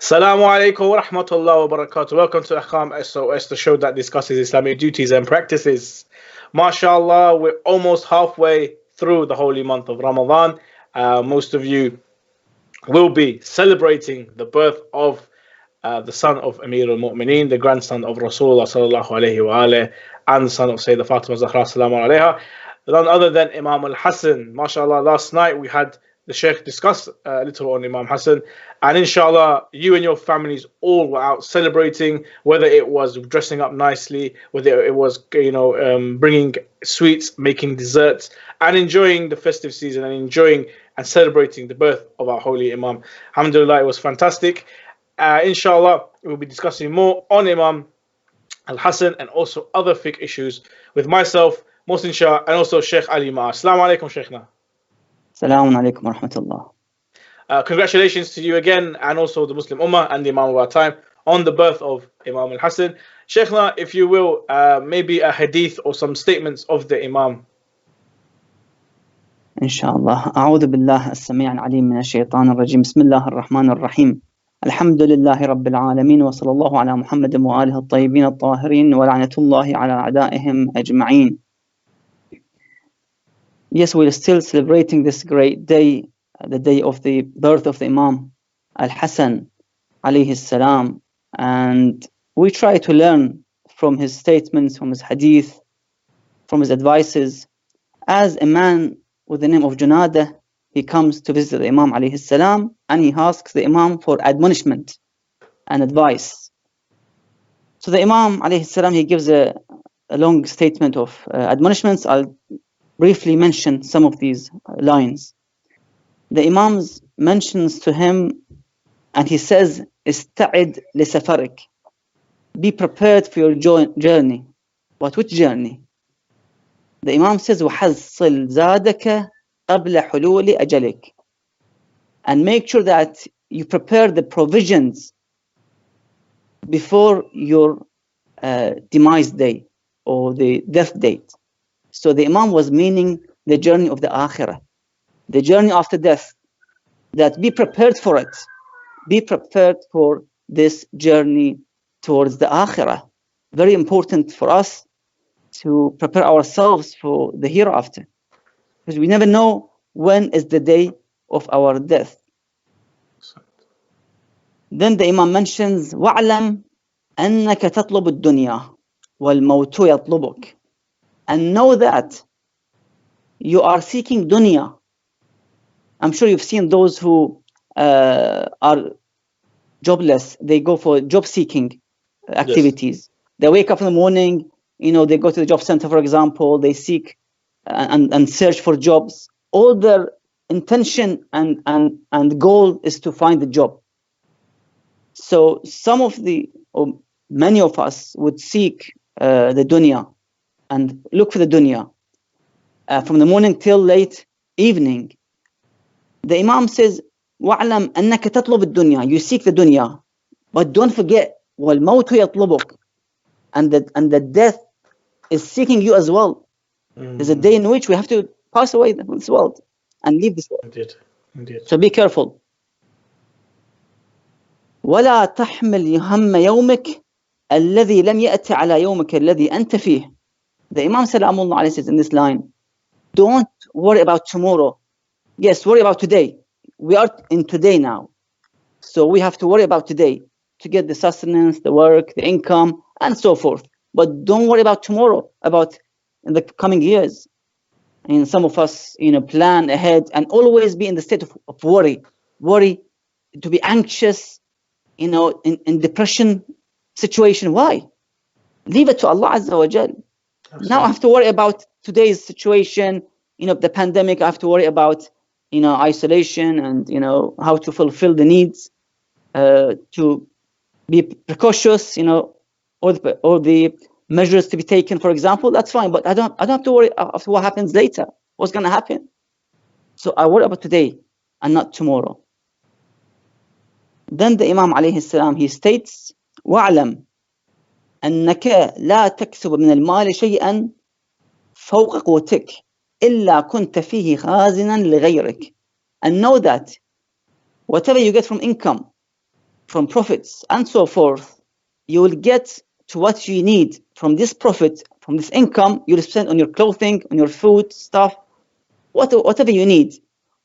Assalamu alaikum wa rahmatullahi wa barakatuh. Welcome to Ahkam SOS, the show that discusses Islamic duties and practices. MashaAllah, we're almost halfway through the holy month of Ramadan. Most of you will be celebrating the birth of the son of Amir al-Mu'mineen, the grandson of Rasulullah sallallahu alayhi wa alayhi, and the son of Sayyidah Fatima Zahra sallallahu alayha. None other than Imam al-Hassan. MashaAllah, last night we had the Sheikh discuss a little on Imam Hassan, and inshallah you and your families all were out celebrating, whether it was dressing up nicely, whether it was bringing sweets, making desserts, and enjoying the festive season and enjoying and celebrating the birth of our holy Imam. Alhamdulillah, it was fantastic. Inshallah we'll be discussing more on Imam al-Hassan and also other fiqh issues with myself, Mohsin Shah, and also Sheikh Ali Ma'ar. Assalamu alaikum, Sheikhna. Assalamu alaikum wa rahmatullah. Congratulations to you again, and also the Muslim Ummah and the Imam of our time on the birth of Imam al-Hassan. Sheikhna, if you will, maybe a hadith or some statements of the Imam. Inshallah. A'udhu billah as-sami' al-alim min ash-shaytan ar-rajim. Bismillah ar-Rahman ar-Rahim. Alhamdulillahi rabbil alameen wa sallallahu ala Muhammadin wa alihi at-tayyibin at-tahirin wa la'natullahi ala a'da'ihim ajma'in. Yes, we're still celebrating this great day, the day of the birth of the Imam al-Hassan alayhi salam, and we try to learn from his statements, from his hadith, from his advices. As a man with the name of Junada, he comes to visit the Imam alayhi salam, and he asks the Imam for admonishment and advice. So the Imam alayhi salam, he gives a long statement of admonishments. I'll briefly mention some of these lines. The Imam mentions to him, and he says, "Ista'id li safarik." Be prepared for your journey. But which journey? The Imam says, وَحَصِّلْ زَادَكَ قَبْلَ حُلُولِ أَجَلِكَ. And make sure that you prepare the provisions before your demise day or the death date. So the Imam was meaning the journey of the Akhirah, the journey after death, that be prepared for it. Be prepared for this journey towards the Akhirah. Very important for us to prepare ourselves for the hereafter, because we never know when is the day of our death. Then the Imam mentions, وَعْلَمْ أَنَّكَ تَطْلُبُ الدُّنْيَا وَالْمَوْتُ يَطْلُبُكَ. And know that you are seeking dunya. I'm sure you've seen those who are jobless. They go for job seeking activities. Yes. They wake up in the morning, they go to the job center, for example, they seek and search for jobs. All their intention and goal is to find the job. So many of us would seek the dunya and look for the dunya from the morning till late evening. The Imam says, وَعْلَمْ أَنَّكَ تَطْلُبُ الدُّنْيَا. You seek the dunya, but don't forget, وَالْمَوْتُ يَطْلُبُكَ. And the death is seeking you as well. There's a day in which we have to pass away from this world and leave this world. Indeed. So be careful. وَلَا تَحْمِلْ يَهَمَّ يَوْمِكَ الَّذِي لَمْ يَأْتِ عَلَى يَوْمِكَ الَّذِي أَنْتَ فِيهِ. The Imam Salamullah alayhi says in this line, don't worry about tomorrow. Yes, worry about today. We are in today now. So we have to worry about today to get the sustenance, the work, the income, and so forth. But don't worry about tomorrow, about in the coming years. And some of us, plan ahead and always be in the state of worry, to be anxious, in depression situation. Why? Leave it to Allah Azza wa Jal. Now I have to worry about today's situation, the pandemic. I have to worry about, isolation and, how to fulfill the needs, to be precautious, or the measures to be taken, for example. That's fine, but I don't have to worry after what happens later. What's going to happen? So I worry about today and not tomorrow. Then the Imam alayhi salam, he states, وَعْلَمْ أنك لا تكسب من المال شيئا فوق قوتك إلا كنت فيه خازنا لغيرك. And know that whatever you get from income, from profits and so forth, you will get to what you need from this profit, from this income. You'll spend on your clothing, on your food, stuff, whatever you need.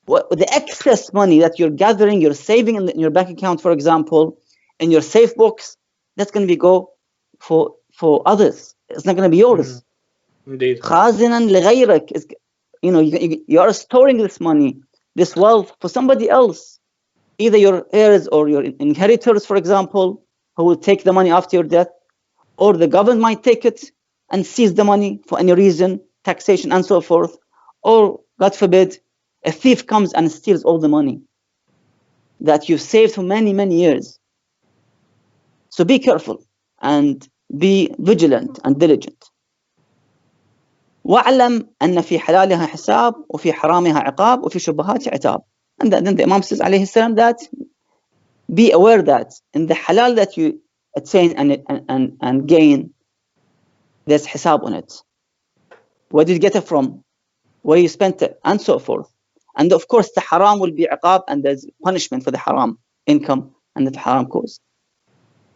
The excess money that you're gathering, you're saving in your bank account, for example, in your safe box, that's going to be go for others. It's not going to be yours. Indeed. خازنا لغيرك is, you are storing this money, this wealth for somebody else, either your heirs or your inheritors, for example, who will take the money after your death, or the government might take it and seize the money for any reason, taxation and so forth, or God forbid, a thief comes and steals all the money that you've saved for many, many years. So be careful and be vigilant and diligent. وَاعْلَمْ أَنَّ فِي حَلَالِهَا حِسَابٌ وَفِي حَرَامِهَا عِقَابٌ وَفِي شُبُهَاتِ عِتَابٌ. And then the Imam says, alayhi salam, that be aware that in the halal that you attain and gain, there's hisab on it. Where did you get it from? Where you spent it, and so forth. And of course, the haram will be iqab, and there's punishment for the haram income and the haram cause.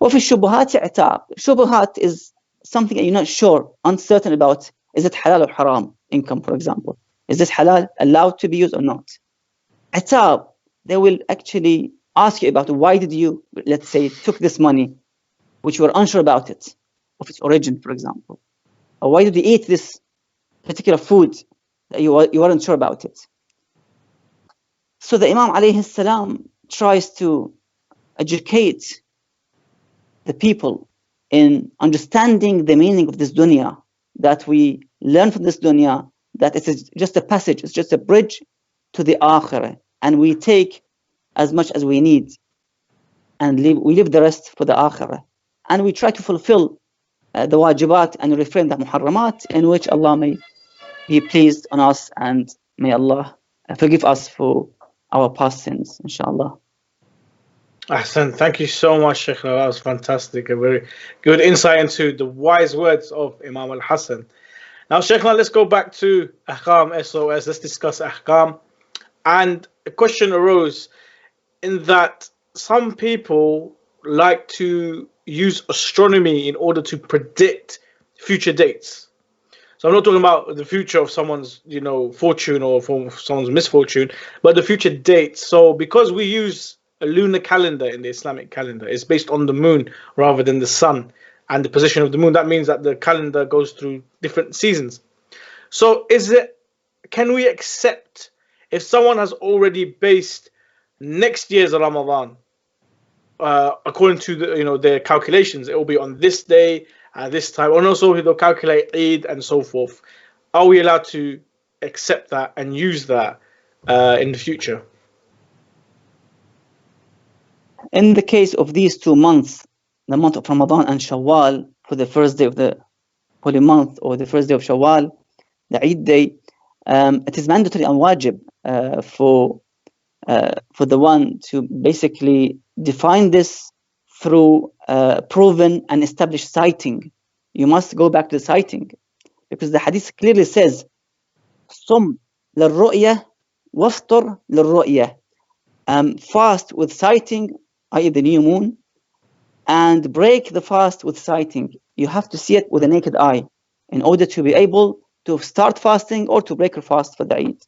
وَفِي الشُّبُهَاتِ عِتَابٌ. Shubuhat is something that you're not sure, uncertain about. Is it halal or haram income, for example? Is this halal allowed to be used or not? Itab, they will actually ask you about why did you, let's say, took this money, which you were unsure about it, of its origin, for example. Or why did you eat this particular food that you weren't sure about it? So the Imam alayhi salam tries to educate the people in understanding the meaning of this dunya, that we learn from this dunya that it's just a passage, it's just a bridge to the akhirah, and we take as much as we need and we leave the rest for the akhirah, and we try to fulfill the wajibat and refrain the muharramat, in which Allah may be pleased on us, and may Allah forgive us for our past sins, inshallah. Ahsan, thank you so much, Sheikh. That was fantastic. A very good insight into the wise words of Imam al-Hasan. Now, Sheikh, let's go back to Ahkam SOS. Let's discuss Ahkam. And a question arose in that some people like to use astronomy in order to predict future dates. So I'm not talking about the future of someone's, fortune or for someone's misfortune, but the future dates. So because we use a lunar calendar in the Islamic calendar, it's based on the moon rather than the sun and the position of the moon. That means that the calendar goes through different seasons. So can we accept if someone has already based next year's Ramadan according to their calculations, it will be on this day at this time, and also they'll calculate Eid and so forth. Are we allowed to accept that and use that in the future? In the case of these 2 months, the month of Ramadan and Shawwal, for the first day of the holy month or the first day of Shawwal, the Eid day, it is mandatory and wajib for the one to basically define this through proven and established citing. You must go back to the citing, because the hadith clearly says, "Sum lil-ru'ya waftar lil-ru'ya." Fast with sighting, i.e. the new moon, and break the fast with sighting. You have to see it with a naked eye in order to be able to start fasting or to break your fast for the Eid.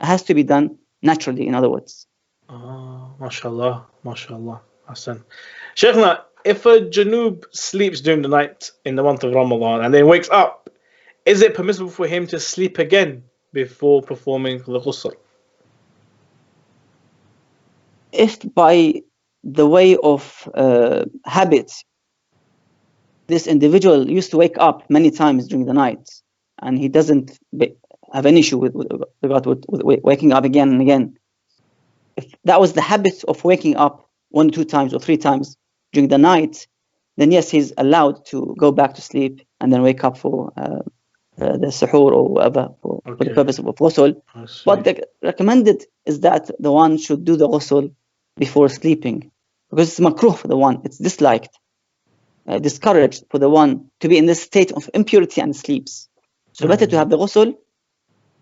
It has to be done naturally, in other words. MashaAllah, MashaAllah. Hassan. Shaykhna, if a Janub sleeps during the night in the month of Ramadan and then wakes up, is it permissible for him to sleep again before performing the ghusl? If by the way of habit, this individual used to wake up many times during the night, and he doesn't have an issue with waking up again and again. If that was the habit of waking up 1 or 2 times or 3 times during the night, then yes, he's allowed to go back to sleep and then wake up for the suhoor or whatever for the purpose of ghusl. But the recommended is that the one should do the ghusl before sleeping, because it's makruh for the one, it's disliked, discouraged for the one to be in this state of impurity and sleeps. So better to have the ghusl,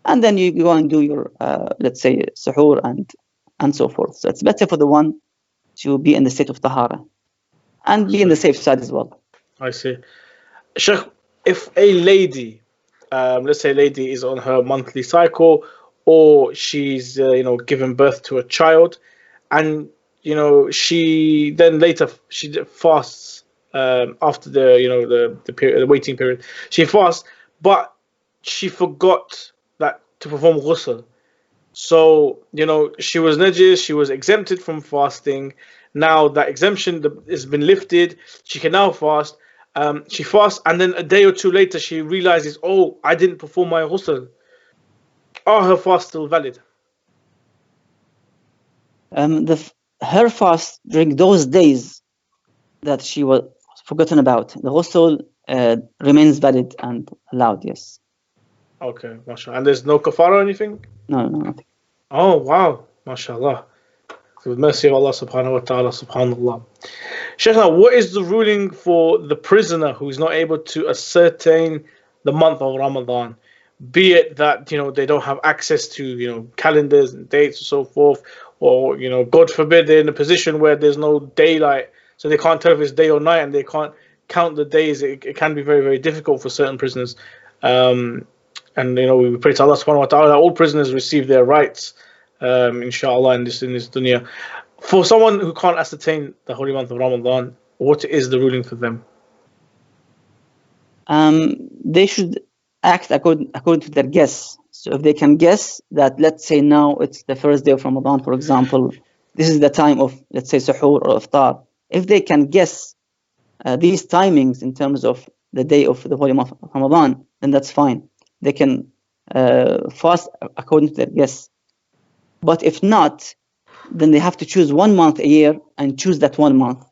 and then you go and do your, let's say, suhoor and so forth. So it's better for the one to be in the state of tahara and be in the safe side as well. I see. Sheikh, if a lady, let's say a lady is on her monthly cycle, or she's given birth to a child, and she then later she fasts after the period, the waiting period, she fasts, but she forgot that to perform ghusl. So she was najis, she was exempted from fasting. Now that exemption has been lifted, she can now fast. She fasts, and then a day or two later, she realizes, oh, I didn't perform my ghusl. Are her fast still valid? Her fast during those days that she was forgotten about, the ghusl remains valid and allowed, yes. Okay, mashallah. And there's no kafara or anything? No, nothing. Oh, wow, mashallah. With mercy of Allah subhanahu wa ta'ala, subhanallah. Shaykhna, what is the ruling for the prisoner who is not able to ascertain the month of Ramadan? Be it that, they don't have access to, calendars and dates and so forth, or, God forbid, they're in a position where there's no daylight, so they can't tell if it's day or night, and they can't count the days. It can be very, very difficult for certain prisoners. And, we pray to Allah subhanahu wa ta'ala that all prisoners receive their rights, inshallah, in this dunya. For someone who can't ascertain the holy month of Ramadan, what is the ruling for them? They should act according to their guess. So if they can guess that, let's say now it's the first day of Ramadan, for example, this is the time of, let's say, suhoor or iftar. If they can guess these timings in terms of the day of the holy month of Ramadan, then that's fine. They can fast according to their guess. But if not, then they have to choose 1 month a year and choose that 1 month.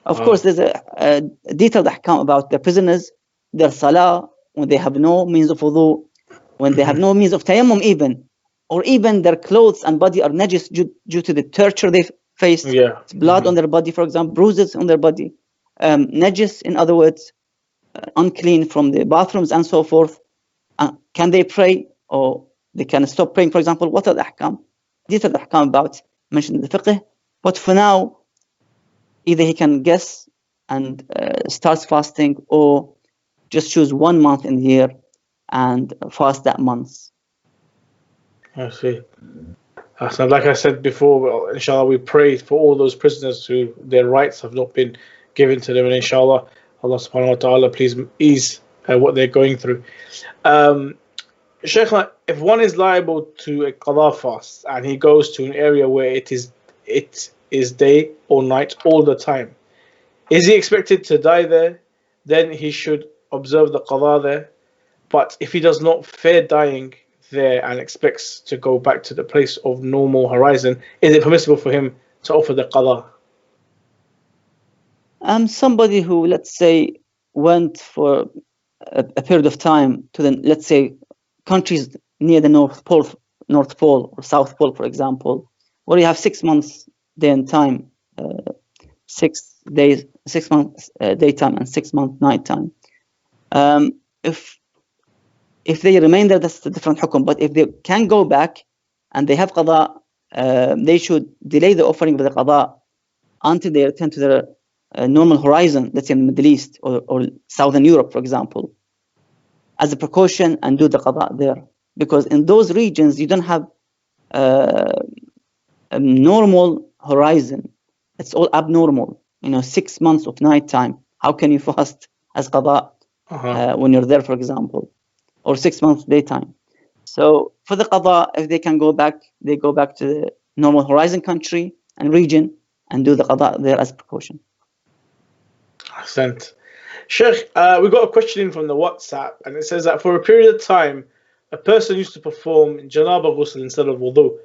Of course, there's a detailed ahkam about the prisoners, their salah, when they have no means of wudu, when they have no means of tayammum even, or even their clothes and body are najis due to the torture they faced, blood on their body, for example, bruises on their body, najis, in other words, unclean from the bathrooms and so forth. Can they pray, or they can stop praying, for example? What are the ahkam? Detailed ahkam about mentioned in the fiqh. But for now, either he can guess and starts fasting, or just choose 1 month in the year and fast that month. I see. So like I said before, well, inshallah, we pray for all those prisoners who their rights have not been given to them, and inshallah, Allah subhanahu wa ta'ala, please ease what they're going through. Shaykhna, if one is liable to a qada fast and he goes to an area where it is day or night all the time, is he expected to die there? Then he should observe the qada there. But if he does not fear dying there and expects to go back to the place of normal horizon, is it permissible for him to offer the qada? Somebody who, let's say, went for a period of time to the, let's say, countries near the North Pole or South Pole, for example, where you have 6 months day and time, 6 days, 6 months daytime and 6 months nighttime. If they remain there, that's a different hukum. But if they can go back and they have qada, they should delay the offering of the qada until they return to their normal horizon, let's say in the Middle East or Southern Europe, for example, as a precaution, and do the qada there. Because in those regions, you don't have a normal horizon. It's all abnormal. 6 months of nighttime. How can you fast as qada when you're there, for example? Or 6 months daytime. So for the qada, if they can go back, they go back to the normal horizon country and region and do the qada there as precaution. Ahsant. Sheikh, we got a question in from the WhatsApp, and it says that for a period of time, a person used to perform janaba ghusl instead of wudu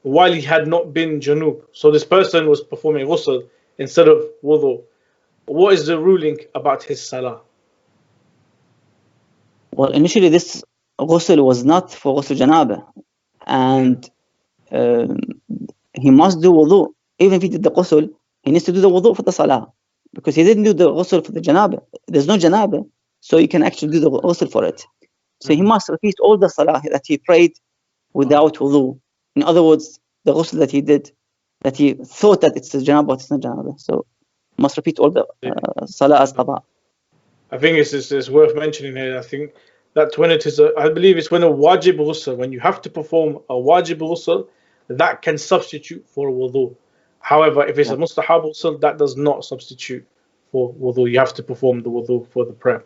while he had not been janub. So this person was performing ghusl instead of wudu. What is the ruling about his salah? Well, initially this ghusl was not for ghusl janaba, and he must do wudu. Even if he did the ghusl, he needs to do the wudu for the salah, because he didn't do the ghusl for the janaba. There's no janaba, so you can actually do the ghusl for it. So he must repeat all the salah that he prayed without wudu. In other words, the ghusl that he did that he thought that it's a janaba, but it's not janaba. So must repeat all the salah as qada. I think it's worth mentioning here. I think that when it is, I believe it's when a wajib ghusl, when you have to perform a wajib ghusl, that can substitute for wudu. However, if it's a mustahab ghusl, that does not substitute for wudu. You have to perform the wudu for the prayer.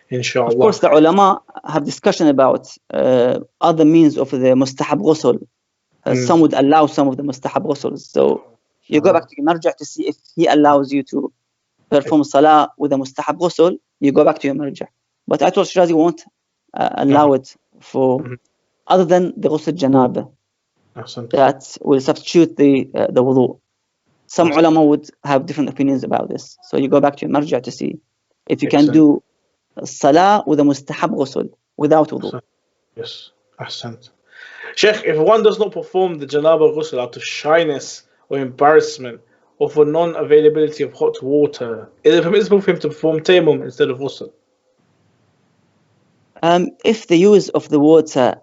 Inshallah. Of course, the ulama have discussion about other means of the mustahab ghusl. Some would allow some of the mustahab ghusls. So you go back to your marja to see if he allows you to perform salah with a mustahab ghusl. You go back to your marja. But Ayatollah Shirazi won't allow it for other than the ghusl janaba. That will substitute the wudu. Some ulama would have different opinions about this. So you go back to your marja to see if you can do salah with a mustahab ghusl without wudu. Yes, ahsant. Sheikh, if one does not perform the janaba ghusl out of shyness or embarrassment or for non-availability of hot water, is it permissible for him to perform tayammum instead of ghusl? If the use of the water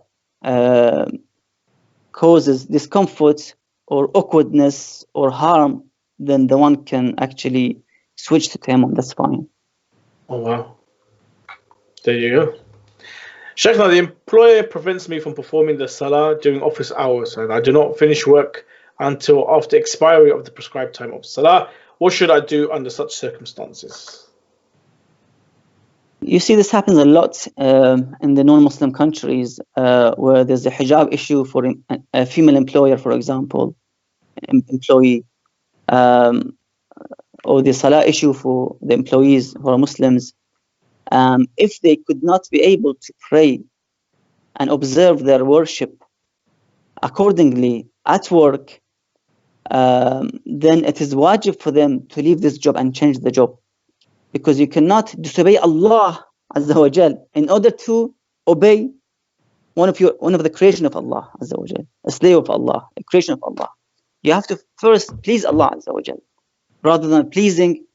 causes discomfort or awkwardness or harm, then the one can actually switch to tayammum. That's fine. Oh wow. There you go. Sheikh, now the employer prevents me from performing the salah during office hours, and I do not finish work until after expiry of the prescribed time of salah. What should I do under such circumstances? You see, this happens a lot in the non-Muslim countries where there's a hijab issue for a female employer, for example, employee, or the salah issue for the employees who are Muslims. If they could not be able to pray and observe their worship accordingly at work, then it is wajib for them to leave this job and change the job. Because you cannot disobey Allah Azza wa Jal in order to obey one of the creation of Allah Azza wa Jal, a slave of Allah, a creation of Allah. You have to first please Allah Azza wa Jal, rather than pleasing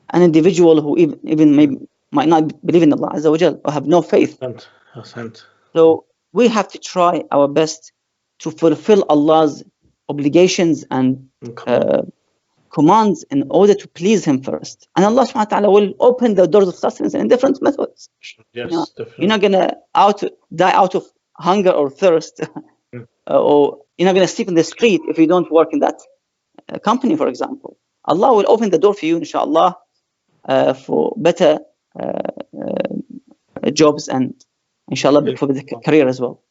an individual who even maybe might not believe in Allah Azza wa Jal or have no faith. So we have to try our best to fulfill Allah's obligations and commands in order to please Him first. And Allah subhanahu wa ta'ala will open the doors of sustenance in different methods. Yes, definitely. You're not going to die out of hunger or thirst, or you're not going to sleep in the street if you don't work in that company, for example. Allah will open the door for you, inshallah, for better jobs and inshallah for the career as well.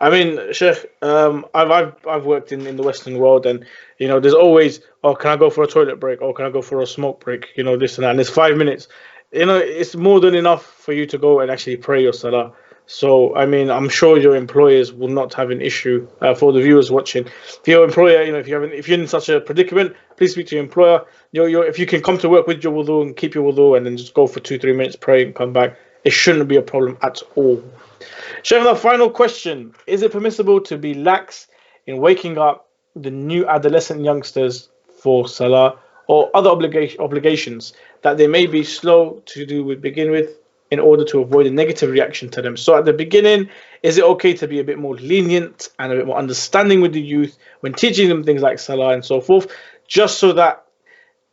I mean, Sheikh, I've worked in the Western world, and there's always, oh, can I go for a toilet break? Oh, can I go for a smoke break? This and that, and it's 5 minutes. It's more than enough for you to go and actually pray your salah. So, I mean, I'm sure your employers will not have an issue. For the viewers watching, if your employer, if you're in such a predicament, please speak to your employer. If you can come to work with your wudu and keep your wudu, and then just go for 2-3 minutes, pray and come back, it shouldn't be a problem at all. Sheikh, the final question: is it permissible to be lax in waking up the new adolescent youngsters for salah or other obligations that they may be slow to begin with, in order to avoid a negative reaction to them? So at the beginning, is it okay to be a bit more lenient and a bit more understanding with the youth when teaching them things like salah and so forth, just so that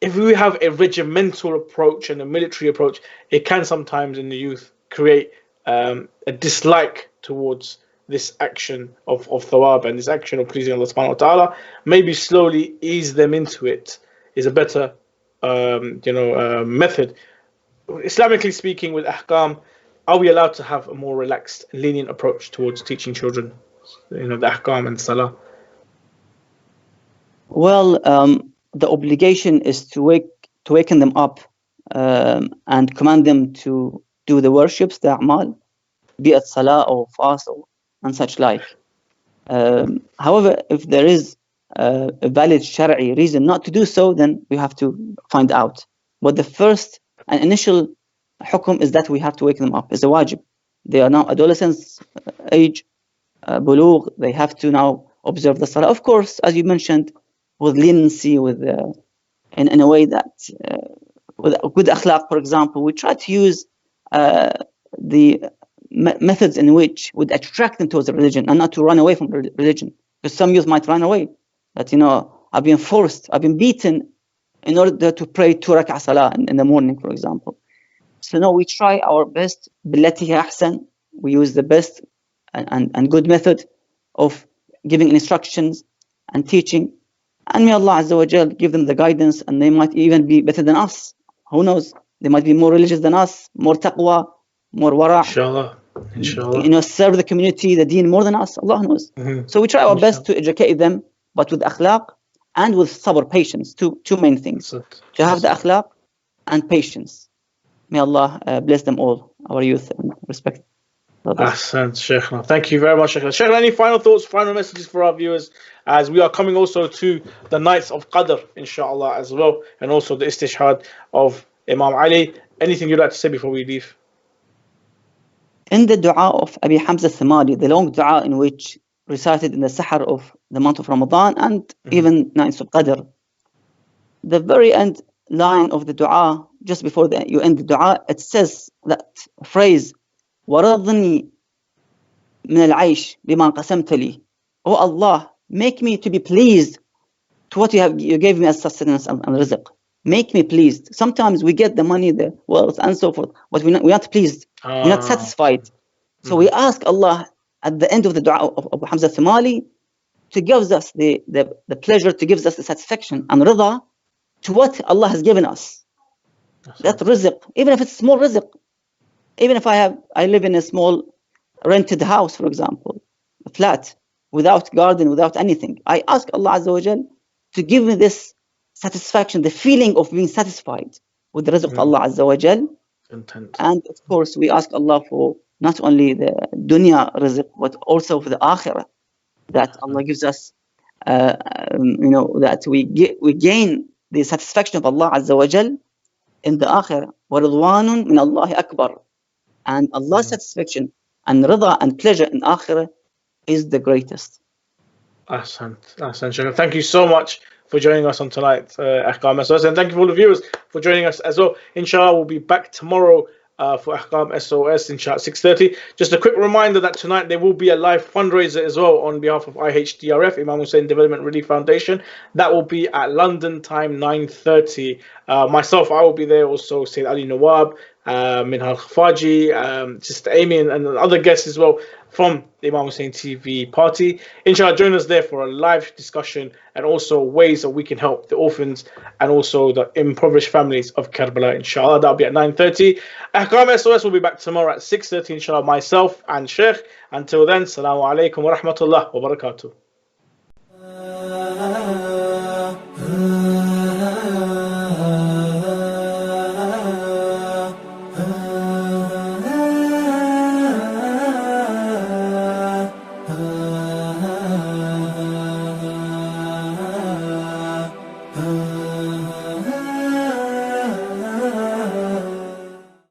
if we have a regimental approach and a military approach, it can sometimes in the youth create a dislike towards this action of thawab and this action of pleasing Allah subhanahu wa ta'ala? Maybe slowly ease them into it is a better method. Islamically speaking, with ahkam, are we allowed to have a more relaxed, lenient approach towards teaching children the ahkam and salah? Well, the obligation is to waken them up and command them to do the worships, the a'mal, be it salah or fast and such like. However, if there is a valid shari'i reason not to do so, then we have to find out. But the first and initial hukum is that we have to wake them up. It's a wajib. They are now adolescents, age, bulugh. They have to now observe the salah. Of course, as you mentioned, with leniency, in a way that, with good akhlaq, for example, we try to use the methods in which would attract them towards the religion and not to run away from religion. Because some youth might run away. That, I've been forced, I've been beaten in order to pray 2 rak'ah salah in the morning, for example. So no, we try our best. بالتي هي أحسن. We use the best and good method of giving instructions and teaching. And may Allah Azza wa Jal give them the guidance, and they might even be better than us. Who knows? They might be more religious than us, more taqwa, more wara'. Inshallah. Inshallah. Serve the community, the deen more than us. Allah knows. So we try our best to educate them, but with akhlaq and with sabr, patience. Two main things. To have the akhlaq and patience. May Allah bless them all, our youth, and respect. Ahsan, Shaykhna. Thank you very much, Shaykhna. Shaykhna, any final thoughts, final messages for our viewers, as we are coming also to the nights of Qadr, inshallah, as well, and also the istishhad of Imam Ali. Anything you'd like to say before we leave? In the dua of Abi Hamza Thamali, the long dua in which recited in the Sahar of the month of Ramadan and even nights of Qadr, the very end line of the dua, just before you end the dua, it says that phrase, وَرَضْنِي مِنَ الْعَيْشِ بِمَا قَسَمْتَ لِي. Oh Allah, make me to be pleased to what you gave me as sustenance and rizq. Make me pleased. Sometimes we get the money, the wealth, and so forth, but we're not pleased. We're not satisfied. So we ask Allah at the end of the dua of Abu Hamza Thamali to give us the pleasure, to give us the satisfaction and rida to what Allah has given us. That rizq, even if it's small rizq, even if I live in a small rented house, for example, a flat, without garden, without anything, I ask Allah Azza wa Jal to give me this satisfaction, the feeling of being satisfied with the rizq of Allah Azza wa Jal. And of course, we ask Allah for not only the dunya rizq, but also for the akhirah, that Allah gives us, that we gain the satisfaction of Allah Azza wa Jal in the akhirah. وَرِضْوَانٌ مِنَ اللَّهِ أَكْبَرُ. And Allah's satisfaction and rida and pleasure in akhirah is the greatest. Ahsan, Shaykhna. Thank you so much for joining us on tonight's Ahkam SOS, and thank you for all the viewers for joining us as well. Inshallah, we'll be back tomorrow for Ahkam SOS, inshallah, 6:30. Just a quick reminder that tonight there will be a live fundraiser as well on behalf of IHDRF, Imam Hussein Development Relief Foundation. That will be at London time, 9:30. Myself, I will be there. Also, Sayyid Ali Nawab, Minhal Khafaji, Sister Amy, and other guests as well from the Imam Hussein TV party. Inshallah, join us there for a live discussion and also ways that we can help the orphans and also the impoverished families of Karbala. Inshallah, that'll be at 9:30. Ahkam SOS will be back tomorrow at 6:30. Inshallah, myself and Sheikh. Until then, Assalamu alaikum wa rahmatullah wa barakatuh.